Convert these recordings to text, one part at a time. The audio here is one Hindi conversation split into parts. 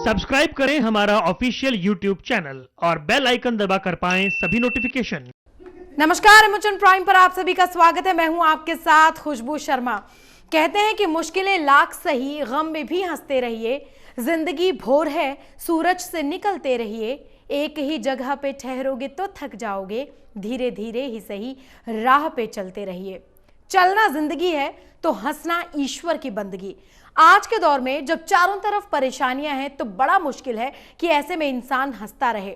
सब्सक्राइब करें हमारा ऑफिशियल यूट्यूब चैनल और बेल आइकन दबाकर पाएं सभी नोटिफिकेशन। नमस्कार, एमोशन प्राइम पर आप सभी का स्वागत है। मैं हूं आपके साथ खुशबू शर्मा। कहते हैं कि मुश्किलें लाख सही, गम में भी हंसते रहिए। जिंदगी भोर है, सूरज से निकलते रहिए। एक ही जगह पे ठहरोगे तो थक जाओगे, धीरे धीरे ही सही राह पे चलते रहिए। चलना जिंदगी है तो हंसना ईश्वर की बंदगी। आज के दौर में जब चारों तरफ परेशानियां हैं तो बड़ा मुश्किल है कि ऐसे में इंसान हंसता रहे।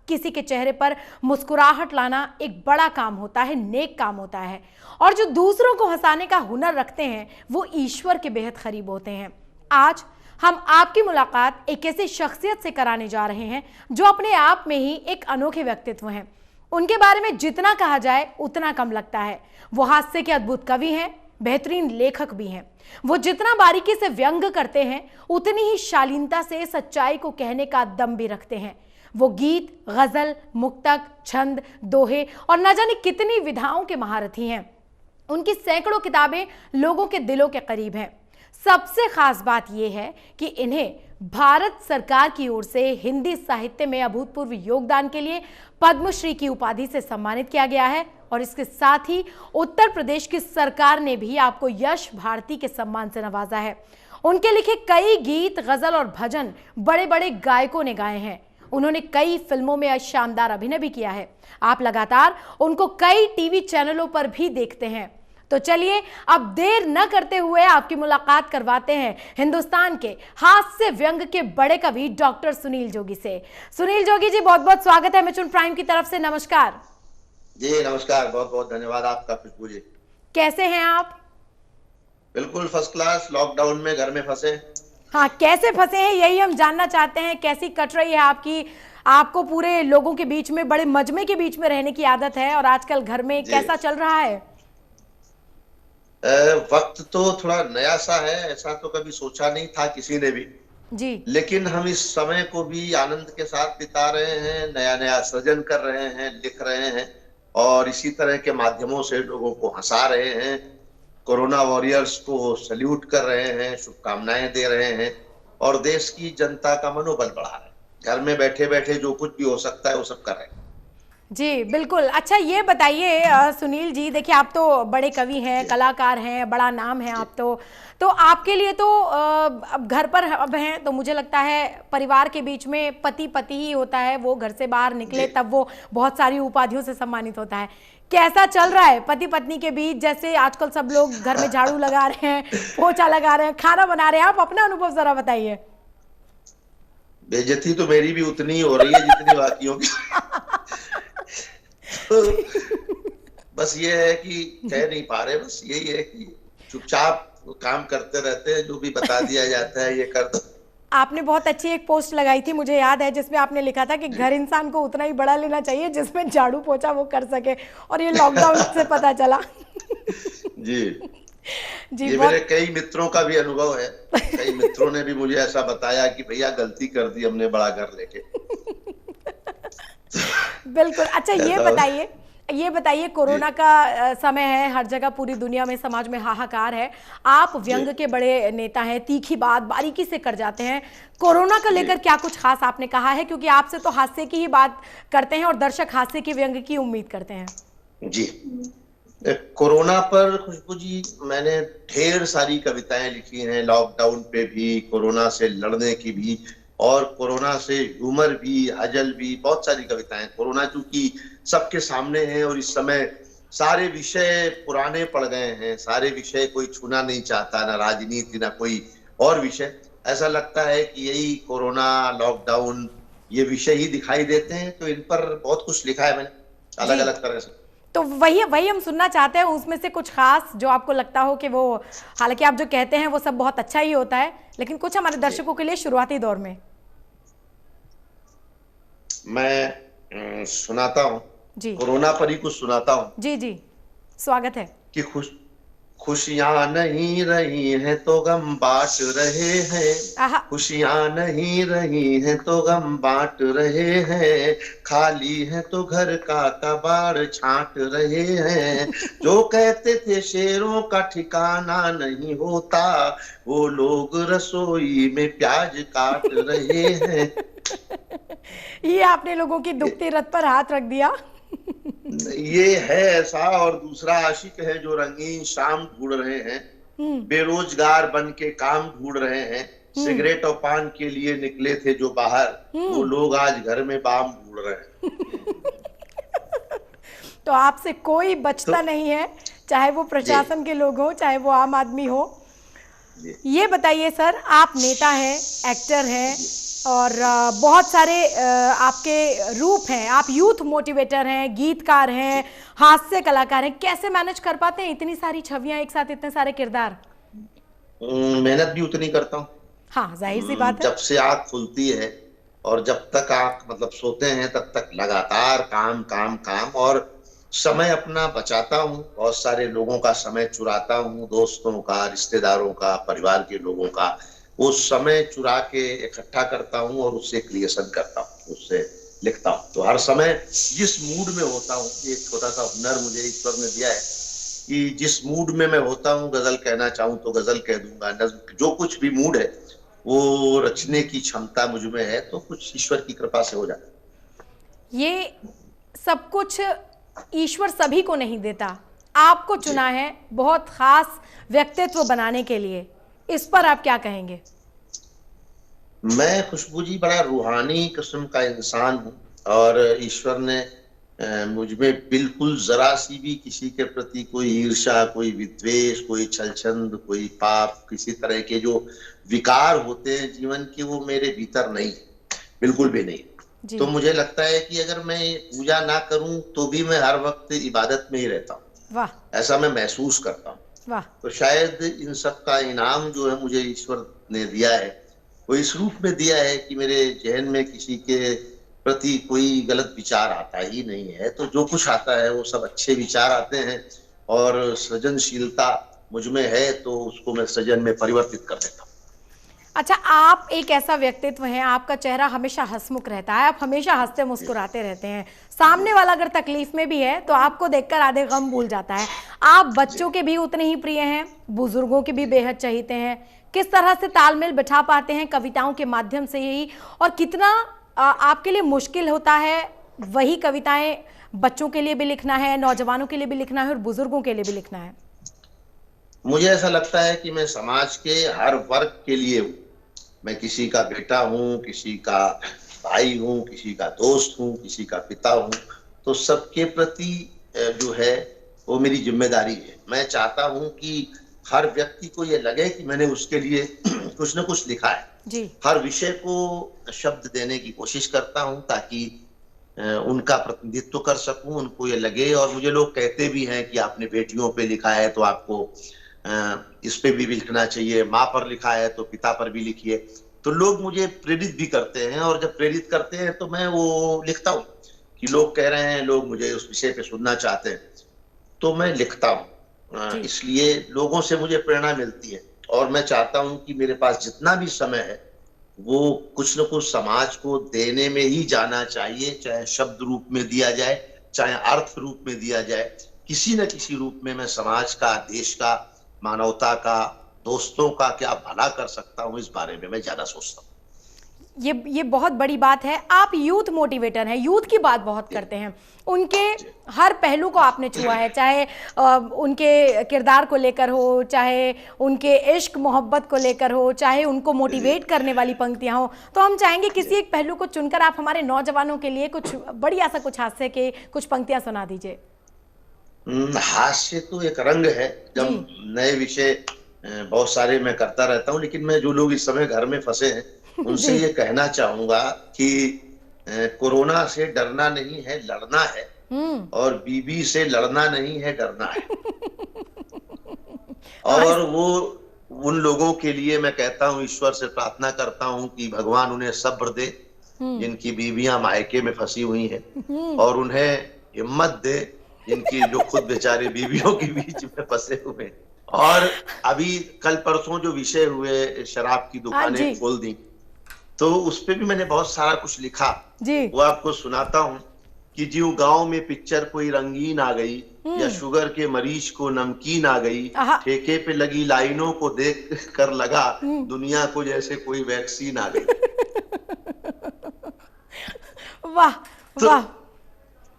किसी के चेहरे पर मुस्कुराहट लाना एक बड़ा काम होता है, नेक काम होता है। और जो दूसरों को हंसाने का हुनर रखते हैं वो ईश्वर के बेहद करीब होते हैं। आज हम आपकी मुलाकात एक ऐसी शख्सियत से कराने जा रहे हैं जो अपने आप में ही एक अनोखे व्यक्तित्व हैं। उनके बारे में जितना कहा जाए उतना कम लगता है। वो हास्य के अद्भुत कवि हैं, बेहतरीन लेखक भी हैं। वो जितना बारीकी से व्यंग करते हैं उतनी ही शालीनता से सच्चाई को कहने का दम भी रखते हैं। वो गीत, गजल, मुक्तक, छंद, दोहे और न जाने कितनी विधाओं के महारथी हैं। उनकी सैकड़ों किताबें लोगों के दिलों के करीब हैं। सबसे खास बात यह है कि इन्हें भारत सरकार की ओर से हिंदी साहित्य में अभूतपूर्व योगदान के लिए पद्मश्री की उपाधि से सम्मानित किया गया है। और इसके साथ ही उत्तर प्रदेश की सरकार ने भी आपको यश भारती के सम्मान से नवाजा है। उनके लिखे कई गीत, गजल और भजन बड़े बड़े गायकों ने गाए हैं। उन्होंने कई फिल्मों में शानदार अभिनय भी किया है। आप लगातार उनको कई टीवी चैनलों पर भी देखते हैं। तो चलिए अब देर न करते हुए आपकी मुलाकात करवाते हैं हिंदुस्तान के हास्य व्यंग के बड़े कवि डॉक्टर सुनील जोगी से। सुनील जोगी जी, बहुत बहुत स्वागत है एमएचएन प्राइम की तरफ से। नमस्कार जी। नमस्कार, बहुत बहुत धन्यवाद आपका खुशबू जी। कैसे हैं आप? बिल्कुल फर्स्ट क्लास। लॉकडाउन में घर में फंसे। हाँ, कैसे फंसे हैं यही हम जानना चाहते हैं। कैसी कट रही है आपकी? आपको पूरे लोगों के बीच में, बड़े मजमे के बीच में रहने की आदत है और आजकल घर में कैसा चल रहा है? वक्त तो थोड़ा नया सा है, ऐसा तो कभी सोचा नहीं था किसी ने भी जी। लेकिन हम इस समय को भी आनंद के साथ बिता रहे हैं, नया नया सृजन कर रहे हैं, लिख रहे हैं और इसी तरह के माध्यमों से लोगों को हंसा रहे हैं। कोरोना वॉरियर्स को सल्यूट कर रहे हैं, शुभकामनाएं दे रहे हैं और देश की जनता का मनोबल बढ़ा रहे हैं। घर में बैठे बैठे जो कुछ भी हो सकता है वो सब कर रहे हैं। जी बिल्कुल। अच्छा, ये बताइए सुनील जी, देखिए आप तो बड़े कवि हैं, कलाकार हैं, बड़ा नाम है आप तो आपके लिए तो अब घर पर अब हैं तो मुझे लगता है परिवार के बीच में पति पति ही होता है। वो घर से बाहर निकले तब वो बहुत सारी उपाधियों से सम्मानित होता है। कैसा चल रहा है पति पत्नी के बीच? जैसे आजकल सब लोग घर में झाड़ू लगा रहे हैं, पोछा लगा रहे हैं, खाना बना रहे हैं, आप अपना अनुभव जरा बताइए। बेइज्जती तो मेरी भी उतनी ही हो रही है जितनी बाकियों की। तो बस ये है कि कह नहीं पा रहे, बस यही है कि चुपचाप काम करते रहते हैं। जो भी बता दिया जाता है ये कर दो। आपने बहुत अच्छी एक पोस्ट लगाई थी, मुझे याद है, जिसमें आपने लिखा था कि घर इंसान को उतना ही बड़ा लेना चाहिए जिसमें झाड़ू पोछा वो कर सके, और ये लॉकडाउन से पता चला। जी जी, ये मेरे कई मित्रों का भी अनुभव है। कई मित्रों ने भी मुझे ऐसा बताया कि भैया गलती कर दी हमने बड़ा घर लेके। बिल्कुल। अच्छा, ये बताइए कोरोना का समय है, हर जगह पूरी दुनिया में, समाज में हाहाकार है। आप व्यंग के बड़े नेता हैं, तीखी बात बारीकी से कर जाते हैं। कोरोना को लेकर क्या कुछ खास आपने कहा है? क्योंकि आपसे तो हास्य की ही बात करते हैं और दर्शक हास्य की, व्यंग की उम्मीद करते हैं। जी, कोरोना पर खुशबू जी मैंने ढेर सारी कविताएं लिखी हैं। लॉकडाउन पे भी, कोरोना से लड़ने की भी और कोरोना से ह्यूमर भी, हजल भी, बहुत सारी कविताएं। कोरोना चूंकि सबके सामने है और इस समय सारे विषय पुराने पड़ गए हैं, सारे विषय कोई छूना नहीं चाहता, ना राजनीति ना कोई और विषय। ऐसा लगता है कि यही कोरोना, लॉकडाउन, ये विषय ही दिखाई देते हैं। तो इन पर बहुत कुछ लिखा है मैंने अलग अलग तरह से। तो वही हम सुनना चाहते हैं। उसमें से कुछ खास जो आपको लगता हो कि वो, हालांकि आप जो कहते हैं वो सब बहुत अच्छा ही होता है, लेकिन कुछ हमारे दर्शकों के लिए शुरुआती दौर में। मैं सुनाता हूँ जी। कोरोना पर ही कुछ सुनाता हूँ। जी जी, स्वागत है। कि खुशियां नहीं रही हैं तो गम बांट रहे हैं, आहा, खुशियां नहीं रही हैं तो गम बांट रहे हैं, खाली है तो घर का कबाड़ छांट रहे हैं। जो कहते थे शेरों का ठिकाना नहीं होता, वो लोग रसोई में प्याज काट रहे हैं। ये आपने लोगों की दुखती रत पर हाथ रख दिया। ये है ऐसा। और दूसरा आशिक है जो रंगीन शाम ढूंढ रहे हैं, बेरोजगार बन के काम ढूंढ रहे हैं, सिगरेट और पान के लिए निकले थे जो बाहर, वो लोग आज घर में बाम ढूंढ रहे हैं। तो आपसे कोई बचता नहीं है, चाहे वो प्रशासन के लोग हो, चाहे वो आम आदमी हो। ये बताइए सर, आप नेता हैं, एक्टर हैं और बहुत सारे आपके रूप हैं, आप यूथ मोटिवेटर हैं, गीतकार हैं, हास्य कलाकार हैं, कैसे मैनेज कर पाते हैं इतनी सारी छवियां एक साथ, इतने सारे किरदार? मेहनत भी उतनी करता हूँ। हाँ, जाहिर सी बात है। जब से आँख खुलती है और जब तक आँख मतलब सोते हैं तब तक लगातार काम काम काम, और समय अपना बचाता हूँ, बहुत सारे लोगों का समय चुराता हूँ, दोस्तों का, रिश्तेदारों का, परिवार के लोगों का, वो समय चुरा के इकट्ठा करता हूँ और उससे क्रिएशन करता हूँ, उससे लिखता हूँ। तो हर समय जिस मूड में होता हूँ, एक छोटा सा हुनर मुझे ईश्वर ने दिया है कि जिस मूड में मैं होता हूँ, गजल कहना चाहूँ तो गजल कह दूंगा, नज्म, जो कुछ भी मूड है वो रचने की क्षमता मुझ में है, तो कुछ ईश्वर की कृपा से हो जाता है। ये सब कुछ ईश्वर सभी को नहीं देता, आपको चुना है बहुत खास व्यक्तित्व बनाने के लिए, इस पर आप क्या कहेंगे? मैं खुशबू जी बड़ा रूहानी किस्म का इंसान हूँ, और ईश्वर ने मुझ में बिल्कुल जरा सी भी किसी के प्रति कोई ईर्ष्या, कोई विद्वेष, कोई छलछंद, कोई पाप, किसी तरह के जो विकार होते हैं जीवन के, वो मेरे भीतर नहीं है, बिल्कुल भी नहीं। तो मुझे लगता है कि अगर मैं पूजा ना करूं तो भी मैं हर वक्त इबादत में ही रहता हूँ। वाह, ऐसा मैं महसूस करता हूँ। वाह। तो शायद इन सब का इनाम जो है मुझे ईश्वर ने दिया है, वो इस रूप में दिया है कि मेरे जहन में किसी के प्रति कोई गलत विचार आता ही नहीं है। तो जो कुछ आता है वो सब अच्छे विचार आते हैं, और सृजनशीलता मुझ में है तो उसको मैं सृजन में परिवर्तित कर देता हूँ। अच्छा, आप एक ऐसा व्यक्तित्व हैं, आपका चेहरा हमेशा हंसमुख रहता है, आप हमेशा हंसते मुस्कुराते रहते हैं, सामने वाला अगर तकलीफ में भी है तो आपको देखकर आधे गम भूल जाता है। आप बच्चों के भी उतने ही प्रिय हैं, बुजुर्गों के भी बेहद चाहते हैं। किस तरह से तालमेल बिठा पाते हैं कविताओं के माध्यम से यही, और कितना आपके लिए मुश्किल होता है वही कविताएं बच्चों के लिए भी लिखना है, नौजवानों के लिए भी लिखना है और बुजुर्गों के लिए भी लिखना है? मुझे ऐसा लगता है कि मैं समाज के हर वर्ग के लिए हूँ। मैं किसी का बेटा हूँ, किसी का भाई हूँ, किसी का दोस्त हूँ, किसी का पिता हूँ, तो सबके प्रति जो है वो मेरी जिम्मेदारी है। मैं चाहता हूँ कि हर व्यक्ति को ये लगे कि मैंने उसके लिए कुछ न कुछ लिखा है जी। हर विषय को शब्द देने की कोशिश करता हूँ ताकि उनका प्रतिनिधित्व कर सकूं, उनको ये लगे। और मुझे लोग कहते भी हैं कि आपने बेटियों पे लिखा है तो आपको इस पे भी लिखना चाहिए, माँ पर लिखा है तो पिता पर भी लिखिए। तो लोग मुझे प्रेरित भी करते हैं, और जब प्रेरित करते हैं तो मैं वो लिखता हूँ कि लोग कह रहे हैं, लोग मुझे उस विषय पे सुनना चाहते हैं, तो मैं लिखता हूँ। इसलिए लोगों से मुझे प्रेरणा मिलती है, और मैं चाहता हूँ कि मेरे पास जितना भी समय है वो कुछ न कुछ समाज को देने में ही जाना चाहिए, चाहे शब्द रूप में दिया जाए, चाहे अर्थ रूप में दिया जाए, किसी न किसी रूप में मैं समाज का, देश का, मानवता का, दोस्तों का क्या भला कर सकता हूँ, इस बारे में मैं ज्यादा सोचता हूँ। ये बहुत बड़ी बात है। आप यूथ मोटिवेटर हैं, यूथ की बात बहुत करते हैं, उनके हर पहलू को आपने छुआ है, चाहे उनके किरदार को लेकर हो, चाहे उनके इश्क मोहब्बत को लेकर हो, चाहे उनको मोटिवेट करने वाली पंक्तियां हो। तो हम चाहेंगे किसी एक पहलू को चुनकर आप हमारे नौजवानों के लिए कुछ बढ़िया सा कुछ हास्य के कुछ पंक्तियां सुना दीजिए। हास्य तो एक रंग है, जब नए विषय बहुत सारे मैं करता रहता हूँ, लेकिन मैं जो लोग इस समय घर में फंसे हैं उनसे ये कहना चाहूंगा कि कोरोना से डरना नहीं है, लड़ना है, और बीबी से लड़ना नहीं है, डरना है। और वो उन लोगों के लिए मैं कहता हूँ, ईश्वर से प्रार्थना करता हूँ कि भगवान उन्हें सब्र दे जिनकी बीवियां मायके में फंसी हुई हैं, और उन्हें हिम्मत दे जिनकी जो खुद बेचारे बीवियों के बीच में फंसे हुए हैं, और अभी कल परसों जो विषय हुए शराब की दुकानें खोल दी, तो उस पे भी मैंने बहुत सारा कुछ लिखा जी। वो आपको सुनाता हूँ कि जो गांव में पिक्चर कोई रंगीन आ गई या शुगर के मरीज को नमकीन आ गई, ठेके पे लगी लाइनों को देख कर लगा दुनिया को जैसे कोई वैक्सीन आ गई। वाह तो वाह।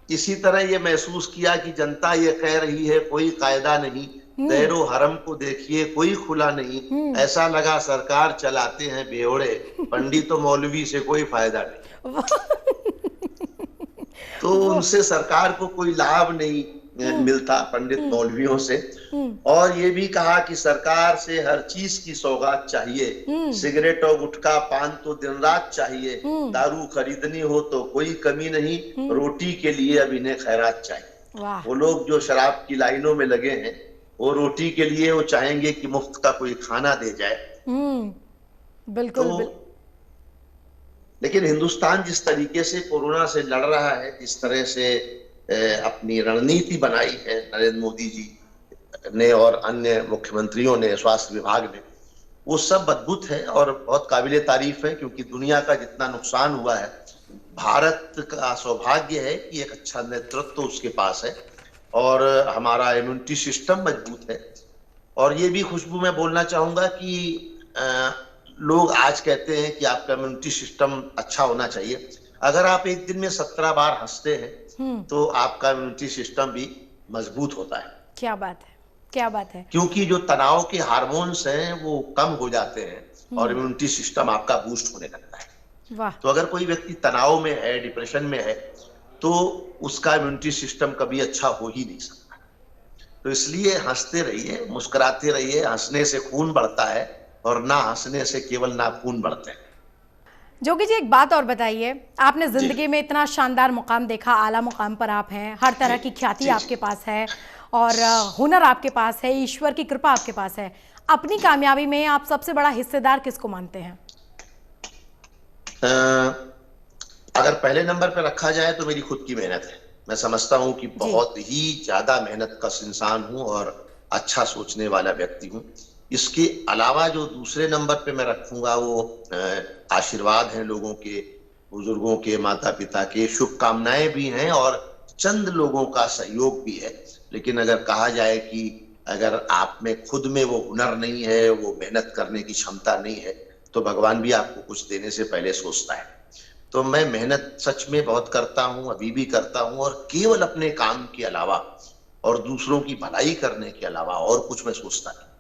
इसी तरह ये महसूस किया कि जनता ये कह रही है कोई कायदा नहीं, दैरो हरम को देखिए कोई खुला नहीं, ऐसा लगा सरकार चलाते हैं बेओड़े, पंडित तो मौलवी से कोई फायदा नहीं। तो उनसे सरकार को कोई लाभ नहीं मिलता पंडित मौलवियों से। और ये भी कहा कि सरकार से हर चीज की सौगात चाहिए, सिगरेट और गुटखा पान तो दिन रात चाहिए, दारू खरीदनी हो तो कोई कमी नहीं, रोटी के लिए अब इन्हें खैरात चाहिए। वो लोग जो शराब की लाइनों में लगे हैं वो रोटी के लिए वो चाहेंगे कि मुफ्त का कोई खाना दे जाए। बिल्कुल। लेकिन हिंदुस्तान जिस तरीके से कोरोना से लड़ रहा है, जिस तरह से अपनी रणनीति बनाई है नरेंद्र मोदी जी ने और अन्य मुख्यमंत्रियों ने, स्वास्थ्य विभाग ने, वो सब अद्भुत है और बहुत काबिले तारीफ है। क्योंकि दुनिया का जितना नुकसान हुआ है, भारत का सौभाग्य है कि एक अच्छा नेतृत्व उसके पास है और हमारा इम्यूनिटी सिस्टम मजबूत है। और ये भी खुशबू मैं बोलना चाहूंगा कि लोग आज कहते हैं कि आपका इम्यूनिटी सिस्टम अच्छा होना चाहिए। अगर आप एक दिन में 17 बार हंसते हैं तो आपका इम्यूनिटी सिस्टम भी मजबूत होता है। क्या बात है, क्या बात है। क्योंकि जो तनाव के हार्मोन्स हैं वो कम हो जाते हैं और इम्यूनिटी सिस्टम आपका बूस्ट होने लगता है। वाह। तो अगर कोई व्यक्ति तनाव में है, डिप्रेशन में है, तो उसका इम्यूनिटी सिस्टम कभी अच्छा हो ही नहीं सकता। तो इसलिए हंसते रहिए, मुस्कुराते रहिए। हंसने से खून बढ़ता है और ना हंसने से केवल नाखून बढ़ते हैं। जोगी जी, एक बात और बताइए, आपने जिंदगी में इतना शानदार मुकाम देखा, आला मुकाम पर आप हैं, हर तरह की ख्याति आपके पास है और हुनर आपके पास है, ईश्वर की कृपा आपके पास है। अपनी कामयाबी में आप सबसे बड़ा हिस्सेदार किसको मानते हैं? अगर पहले नंबर पर रखा जाए तो मेरी खुद की मेहनत है। मैं समझता हूं कि बहुत ही ज्यादा मेहनत कश इंसान हूं और अच्छा सोचने वाला व्यक्ति हूं। इसके अलावा जो दूसरे नंबर पे मैं रखूंगा वो आशीर्वाद हैं लोगों के, बुजुर्गों के, माता पिता के, शुभकामनाएं भी हैं और चंद लोगों का सहयोग भी है। लेकिन अगर कहा जाए कि अगर आप में खुद में वो हुनर नहीं है, वो मेहनत करने की क्षमता नहीं है, तो भगवान भी आपको कुछ देने से पहले सोचता है। तो मैं मेहनत सच में बहुत करता हूं, अभी भी करता हूं और केवल अपने काम के अलावा और दूसरों की भलाई करने के अलावा और कुछ मैं सोचता नहीं।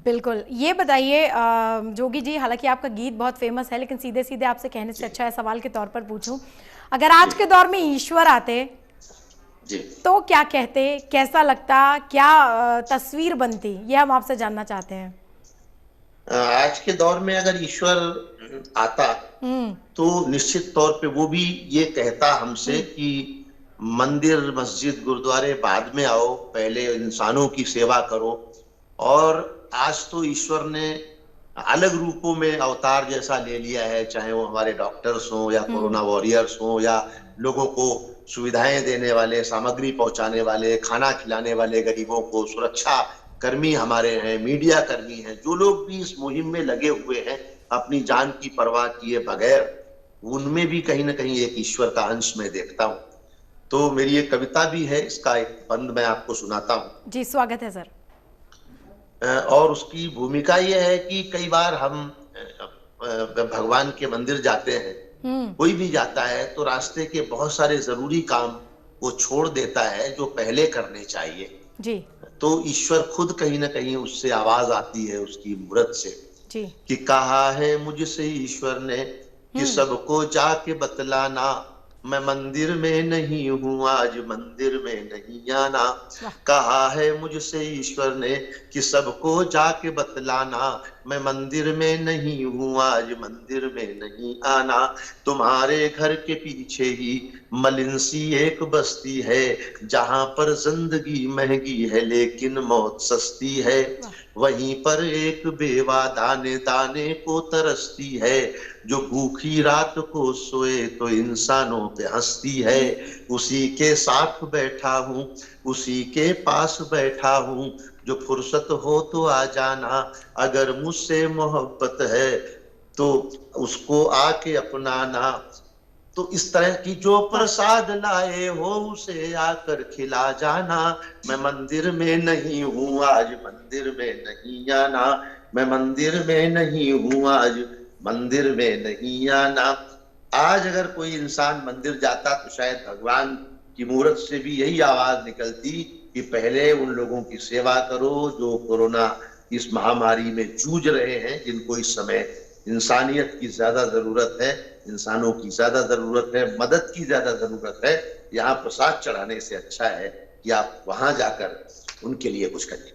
बिल्कुल। ये बताइए जोगी जी, हालांकि आपका गीत बहुत फेमस है, लेकिन सीधे सीधे आपसे कहने से अच्छा है सवाल के तौर पर पूछूं, अगर आज के दौर में ईश्वर आते जी तो क्या कहते, कैसा लगता, क्या तस्वीर बनती, ये हम आपसे जानना चाहते हैं। आज के दौर में अगर ईश्वर आता तो निश्चित तौर पे वो भी ये कहता हमसे कि मंदिर, मस्जिद, गुरुद्वारे बाद में आओ, पहले इंसानों की सेवा करो। और आज तो ईश्वर ने अलग रूपों में अवतार जैसा ले लिया है, चाहे वो हमारे डॉक्टर्स हो या कोरोना वॉरियर्स हो या लोगों को सुविधाएं देने वाले, सामग्री पहुंचाने वाले, खाना खिलाने वाले गरीबों को, सुरक्षा कर्मी हमारे हैं, मीडिया कर्मी हैं, जो लोग भी इस मुहिम में लगे हुए हैं अपनी जान की परवाह किए बगैर, उनमें भी कहीं ना कहीं एक ईश्वर का अंश मैं देखता हूँ। तो मेरी एक कविता भी है, इसका एक बंद मैं आपको सुनाता हूँ। जी, स्वागत है सर। और उसकी भूमिका यह है कि कई बार हम भगवान के मंदिर जाते हैं, कोई भी जाता है तो रास्ते के बहुत सारे जरूरी काम वो छोड़ देता है जो पहले करने चाहिए जी। तो ईश्वर खुद कहीं ना कहीं उससे आवाज आती है, उसकी मूर्त से जी। कि कहा है मुझसे ईश्वर ने कि सबको जाके बतलाना, मैं मंदिर में नहीं हूँ आज, मंदिर में नहीं आना। कहा है मुझसे ईश्वर ने कि सबको जाके बतलाना, मैं मंदिर में नहीं हूँ आज, मंदिर में नहीं आना। तुम्हारे घर के पीछे ही मलिन सी एक बस्ती है, जहाँ पर जिंदगी महंगी है लेकिन मौत सस्ती है। वहीं पर एक बेवा दाने दाने को तरसती है, जो भूखी रात को सोए तो इंसानों पे हंसती है। उसी के साथ बैठा हूँ, उसी के पास बैठा हूँ, जो फुर्सत हो तो आ जाना, अगर मुझसे मोहब्बत है तो उसको आके अपनाना। तो इस तरह की जो प्रसाद लाए हो उसे आकर खिला जाना। मैं मंदिर में नहीं हूँ आज, मंदिर में नहीं आना, मैं मंदिर में नहीं हूँ आज, मंदिर में नहीं आना। आज अगर कोई इंसान मंदिर जाता तो शायद भगवान की मूरत से भी यही आवाज निकलती कि पहले उन लोगों की सेवा करो जो कोरोना इस महामारी में जूझ रहे हैं, जिनको इस समय इंसानियत की ज्यादा जरूरत है, इंसानों की ज्यादा जरूरत है, मदद की ज्यादा जरूरत है। यहाँ प्रसाद चढ़ाने से अच्छा है कि आप वहां जाकर उनके लिए कुछ करिए।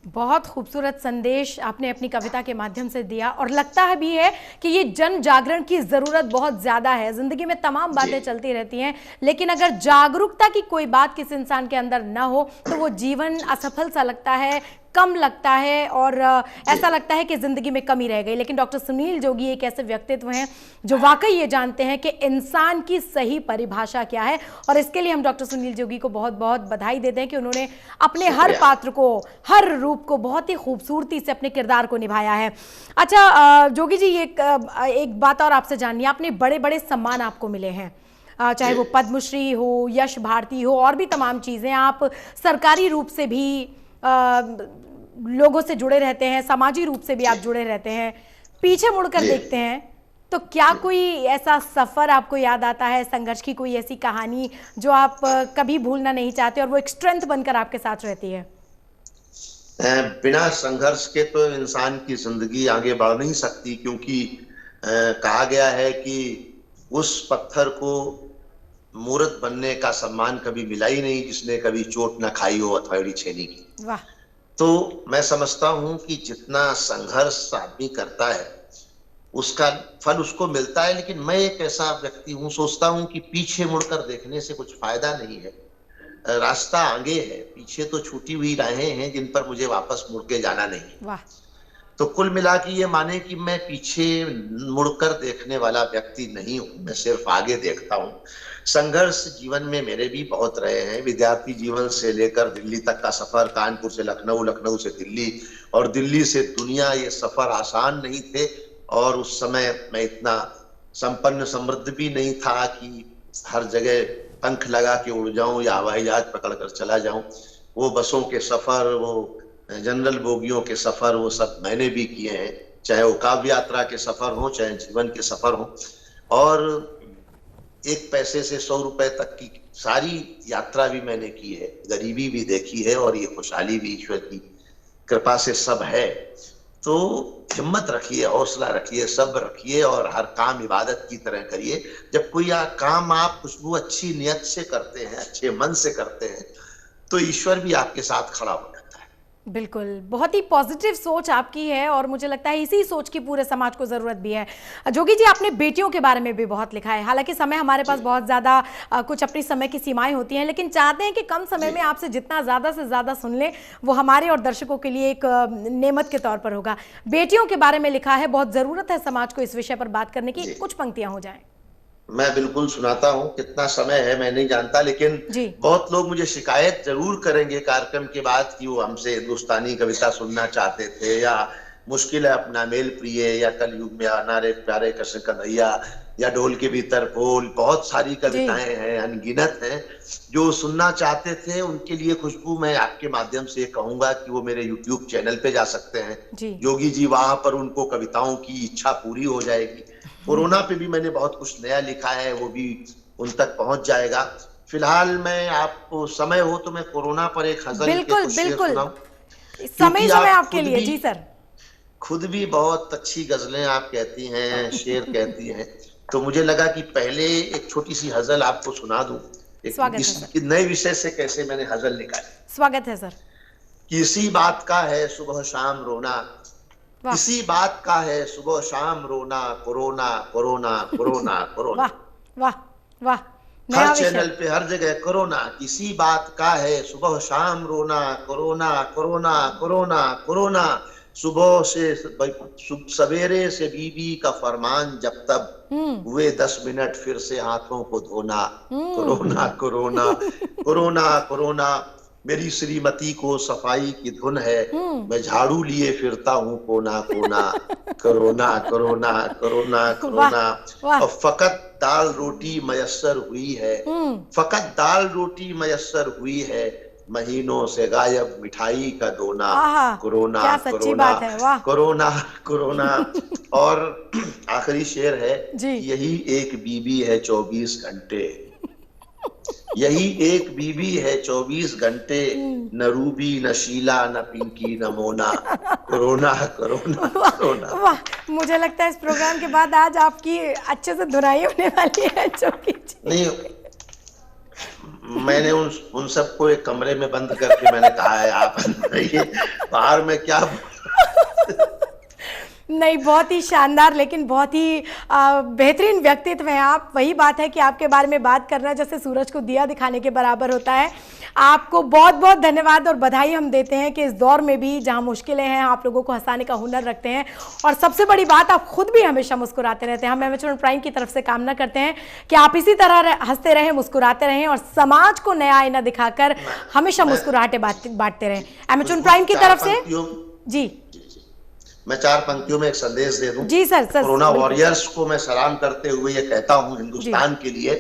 बहुत खूबसूरत संदेश आपने अपनी कविता के माध्यम से दिया और लगता है भी है कि ये जन जागरण की ज़रूरत बहुत ज़्यादा है। ज़िंदगी में तमाम बातें चलती रहती हैं, लेकिन अगर जागरूकता की कोई बात किसी इंसान के अंदर ना हो तो वो जीवन असफल सा लगता है, कम लगता है और ऐसा लगता है कि ज़िंदगी में कमी रह गई। लेकिन डॉक्टर सुनील जोगी एक ऐसे व्यक्तित्व हैं जो वाकई ये जानते हैं कि इंसान की सही परिभाषा क्या है, और इसके लिए हम डॉक्टर सुनील जोगी को बहुत बहुत बधाई देते हैं कि उन्होंने अपने हर पात्र को, हर रूप को बहुत ही खूबसूरती से अपने किरदार को निभाया है। अच्छा जोगी जी, एक बात और आपसे जाननी है। आपने बड़े बड़े सम्मान आपको मिले हैं, चाहे वो पद्मश्री हो, यश भारती हो, और भी तमाम चीज़ें। आप सरकारी रूप से भी लोगों से जुड़े रहते हैं, समाजी रूप से भी आप जुड़े रहते हैं। पीछे मुड़कर देखते हैं तो क्या कोई ऐसा सफर आपको याद आता है, संघर्ष की कोई ऐसी कहानी जो आप कभी भूलना नहीं चाहते और वो एक स्ट्रेंथ बनकर आपके साथ रहती है? बिना संघर्ष के तो इंसान की जिंदगी आगे बढ़ नहीं सकती, क्योंकि कहा गया है कि उस पत्थर को मूर्त बनने का सम्मान कभी मिला ही नहीं जिसने कभी चोट न खाई हो हथौड़ी छेनी की। वाह। तो मैं समझता हूं कि जितना संघर्ष आदमी करता है उसका फल उसको मिलता है, लेकिन मैं एक ऐसा व्यक्ति हूं, सोचता हूं कि पीछे मुड़कर देखने से कुछ फायदा नहीं है, रास्ता आगे है, पीछे तो छूटी हुई राहें हैं जिन पर मुझे वापस मुड़ के जाना नहीं। वाह। तो कुल मिला के ये माने कि मैं पीछे मुड़कर देखने वाला व्यक्ति नहीं हूं, मैं सिर्फ आगे देखता हूं। संघर्ष जीवन में मेरे भी बहुत रहे हैं। विद्यार्थी जीवन से लेकर दिल्ली तक का सफर, कानपुर से लखनऊ, लखनऊ से दिल्ली और दिल्ली से दुनिया, ये सफर आसान नहीं थे। और उस समय मैं इतना संपन्न समृद्ध भी नहीं था कि हर जगह पंख लगा के उड़ जाऊं या हवाई जहाज पकड़कर चला जाऊं। वो बसों के सफर, वो जनरल बोगियों के सफर, वो सब मैंने भी किए हैं, चाहे वो काव्य यात्रा के सफर हो, चाहे जीवन के सफर हो। और 1 पैसे से 100 रुपए तक की सारी यात्रा भी मैंने की है, गरीबी भी देखी है, और ये खुशहाली भी ईश्वर की कृपा से सब है। तो हिम्मत रखिए, हौसला रखिए, सब्र रखिए और हर काम इबादत की तरह करिए। जब कोई काम आप खुशबू अच्छी नियत से करते हैं, अच्छे मन से करते हैं, तो ईश्वर भी आपके साथ खड़ा हो जाता है। बिल्कुल, बहुत ही पॉजिटिव सोच आपकी है और मुझे लगता है इसी सोच की पूरे समाज को ज़रूरत भी है। जोगी जी, आपने बेटियों के बारे में भी बहुत लिखा है। हालांकि समय हमारे पास बहुत ज़्यादा कुछ अपनी समय की सीमाएं होती हैं, लेकिन चाहते हैं कि कम समय में आपसे जितना ज़्यादा से ज़्यादा सुन लें वो हमारे और दर्शकों के लिए एक नेमत के तौर पर होगा। बेटियों के बारे में लिखा है, बहुत ज़रूरत है समाज को इस विषय पर बात करने की, कुछ पंक्तियाँ हो जाएँ। मैं बिल्कुल सुनाता हूँ। कितना समय है मैं नहीं जानता, लेकिन बहुत लोग मुझे शिकायत जरूर करेंगे कार्यक्रम के बाद कि वो हमसे हिंदुस्तानी कविता सुनना चाहते थे, या मुश्किल है अपना मेल प्रिय, या कलयुग में आना रे प्यारे कृष्ण कन्हैया, या ढोल के भीतर फूल। बहुत सारी कविताएं हैं, अनगिनत हैं जो सुनना चाहते थे। उनके लिए खुशबू मैं आपके माध्यम से कहूंगा कि वो मेरे YouTube चैनल पे जा सकते हैं योगी जी, वहां पर उनको कविताओं की इच्छा पूरी हो जाएगी। कोरोना पे भी मैंने बहुत कुछ नया लिखा है, वो भी उन तक पहुंच जाएगा। फिलहाल मैं, आपको समय हो तो मैं कोरोना पर एक गजल बिल्कुल समय आपके लिए। जी सर। खुद भी बहुत अच्छी गजलें आप कहती हैं, शेर कहती हैं, तो मुझे लगा कि पहले एक छोटी सी गजल आपको सुना दूं। एक नए विषय से कैसे मैंने गजल निकाली। स्वागत है सर। किसी बात का है सुबह शाम रोना, इसी बात का है सुबह शाम रोना, कोरोना कोरोना कोरोना कोरोना। वाह वाह वाह, नया हर विषय। चैनल पे हर जगह कोरोना, किसी बात का है सुबह शाम रोना, कोरोना कोरोना कोरोना कोरोना। सुबह से सवेरे से बीबी का फरमान जब तब, हुए 10 मिनट फिर से हाथों को धोना, कोरोना कोरोना कोरोना कोरोना। मेरी श्रीमती को सफाई की धुन है, मैं झाड़ू लिए फिरता हूँ कोना कोना, कोरोना कोरोना कोरोना वाह कोरोना। वाह। और फकत दाल रोटी मयस्सर हुई है, फकत दाल रोटी मयस्सर हुई है, महीनों से गायब मिठाई का दोना, आहा, कोरोना क्या सच्ची कोरोना बात है, वाह। Corona corona. और आखिरी शेर है, जी। यही एक बीबी है 24 घंटे, यही एक बीबी है 24 घंटे, न रूबी न शीला न पिंकी न मोना, कोरोना कोरोना कोरोना। वाह, मुझे लगता है इस प्रोग्राम के बाद आज आपकी अच्छे से धुनाई होने वाली है चौकी जी। नहीं, मैंने उन सबको एक कमरे में बंद करके मैंने कहा है आप रहिए, बाहर में क्या। नहीं, बहुत ही शानदार, लेकिन बहुत ही बेहतरीन व्यक्तित्व है आप। वही बात है कि आपके बारे में बात करना जैसे सूरज को दिया दिखाने के बराबर होता है। आपको बहुत बहुत धन्यवाद और बधाई हम देते हैं कि इस दौर में भी जहां मुश्किलें हैं आप लोगों को हंसाने का हुनर रखते हैं, और सबसे बड़ी बात आप खुद भी हमेशा मुस्कुराते रहते हैं। हम एमेचर प्राइम की तरफ से कामना करते हैं कि आप इसी तरह हंसते रहें, मुस्कुराते रहें और समाज को नया आईना दिखाकर हमेशा मुस्कुराहटें बांटते रहें। एमेचर प्राइम की तरफ से जी मैं 4 पंक्तियों में एक संदेश दे दूं। जी सर। कोरोना वॉरियर्स को मैं सलाम करते हुए ये कहता हूं हिंदुस्तान के लिए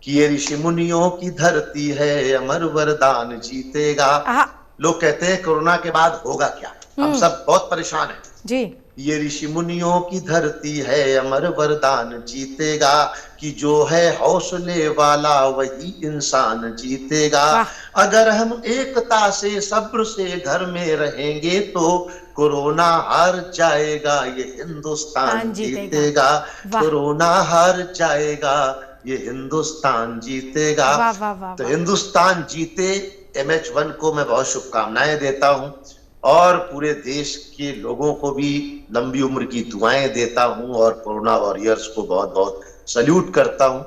कि ये ऋषि मुनियों की धरती है, अमर वरदान जीतेगा। लोग कहते हैं कोरोना के बाद होगा क्या, हम सब बहुत परेशान हैं जी। ये ऋषि मुनियों की धरती है, अमर वरदान जीतेगा, कि जो है हौसले वाला वही इंसान जीतेगा। अगर हम एकता से सब्र से घर में रहेंगे तो कोरोना हार जाएगा, ये हिंदुस्तान जीतेगा, कोरोना हार जाएगा, ये हिंदुस्तान जीतेगा। तो हिंदुस्तान जीते, MH1 को मैं बहुत शुभकामनाएं देता हूं और पूरे देश के लोगों को भी लंबी उम्र की दुआएं देता हूं और कोरोना वॉरियर्स को बहुत बहुत सल्यूट करता हूं।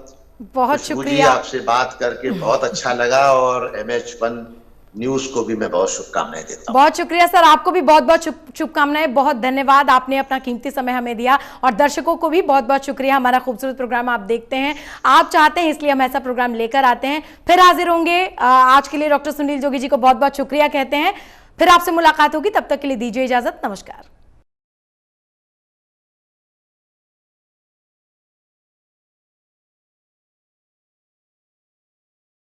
बहुत शुक्रिया, आपसे बात करके बहुत अच्छा लगा और MH1 न्यूज को भी मैं बहुत शुभकामनाएं देता हूं। बहुत शुक्रिया सर, आपको भी बहुत बहुत शुभकामनाएं, बहुत धन्यवाद, आपने अपना कीमती समय हमें दिया, और दर्शकों को भी बहुत बहुत शुक्रिया। हमारा खूबसूरत प्रोग्राम आप देखते हैं, आप चाहते हैं, इसलिए हम ऐसा प्रोग्राम लेकर आते हैं। फिर हाजिर होंगे। आज के लिए डॉक्टर सुनील जोगी जी को बहुत बहुत शुक्रिया कहते हैं। फिर आपसे मुलाकात होगी, तब तक के लिए दीजिए इजाजत, नमस्कार।